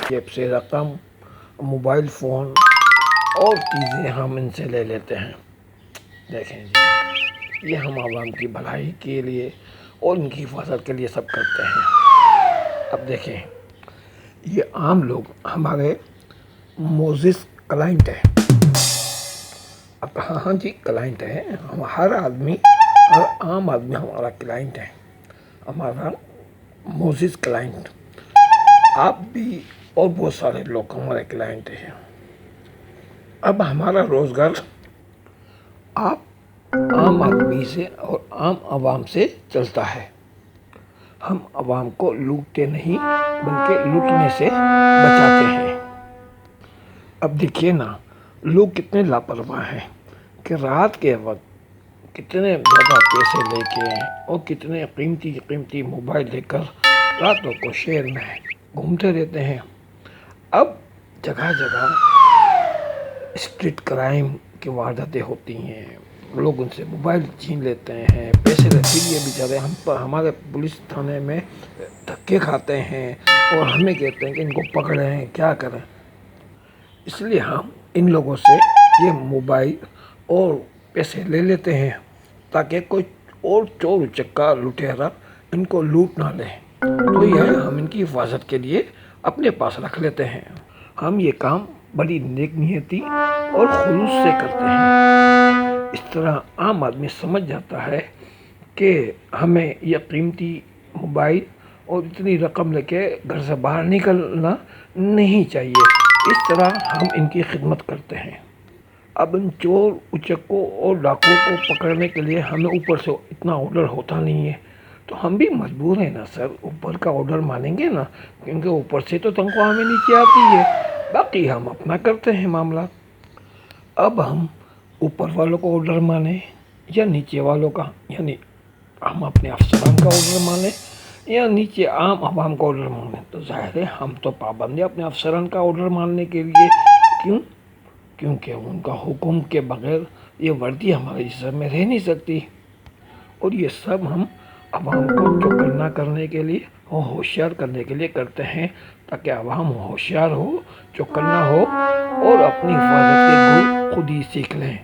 جیب سے رقم، موبائل فون اور چیزیں ہم ان سے لے لیتے ہیں۔ دیکھیں جی، یہ ہم عوام کی بھلائی کے لیے اور ان کی حفاظت کے لیے سب کرتے ہیں۔ اب دیکھیں، یہ عام لوگ ہمارے معزز کلائنٹ ہیں۔ اب ہاں جی، کلائنٹ ہے، ہر عام آدمی ہمارا کلائنٹ ہے، ہمارا معزز کلائنٹ۔ آپ بھی اور بہت سارے لوگ ہمارے کلائنٹ ہیں۔ اب ہمارا روزگار عام آدمی سے اور عام عوام سے چلتا ہے۔ ہم عوام کو لوٹتے نہیں بلکہ لوٹنے سے بچاتے ہیں۔ اب دیکھیے نا، لوگ کتنے لاپرواہ ہیں کہ رات کے وقت کتنے زیادہ پیسے لے کے اور کتنے قیمتی موبائل لے کر راتوں کو شہر میں گھومتے رہتے ہیں۔ اب جگہ جگہ اسٹریٹ کرائم کی وارداتیں ہوتی ہیں، لوگ ان سے موبائل چھین لیتے ہیں، پیسے لیتے ہیں، بیچارے ہمارے پولیس تھانے میں دھکے کھاتے ہیں اور ہمیں کہتے ہیں کہ ان کو پکڑیں، کیا کریں۔ اس لیے ہم ان لوگوں سے یہ موبائل اور پیسے لے لیتے ہیں تاکہ کوئی اور چور اچکا لٹیرا ان کو لوٹ نہ لے۔ تو یہ ہم ان کی حفاظت کے لیے اپنے پاس رکھ لیتے ہیں۔ ہم یہ کام بڑی نیک نیتی اور خلوص سے کرتے ہیں۔ اس طرح عام آدمی سمجھ جاتا ہے کہ ہمیں یہ قیمتی موبائل اور اتنی رقم لے کے گھر سے باہر نکلنا نہیں چاہیے۔ اس طرح ہم ان کی خدمت کرتے ہیں۔ اب ان چور اچکوں اور ڈاکوؤں کو پکڑنے کے لیے ہمیں اوپر سے اتنا آرڈر ہوتا نہیں ہے، تو ہم بھی مجبور ہیں نا سر، اوپر کا آرڈر مانیں گے نا، کیونکہ اوپر سے تو تنخواہ ہمیں نیچے آتی ہے، باقی ہم اپنا کرتے ہیں معاملات۔ اب ہم اوپر والوں کو آرڈر مانیں یا نیچے والوں کا، یعنی ہم اپنے افسران کا آرڈر مانیں یا نیچے عام عوام کا آرڈر مانیں، تو ظاہر ہے ہم تو پابند ہیں اپنے افسران کا آرڈر ماننے کے لیے۔ کیونکہ ان کا حکم کے بغیر یہ وردی ہمارے جسم میں رہ نہیں سکتی۔ اور یہ سب ہم عوام کو چوکنا کرنے کے لیے اور ہوشیار کرنے کے لیے کرتے ہیں، تاکہ عوام ہوشیار ہو، چوکنا ہو اور اپنی حفاظت کے گل خود ہی سیکھ لیں۔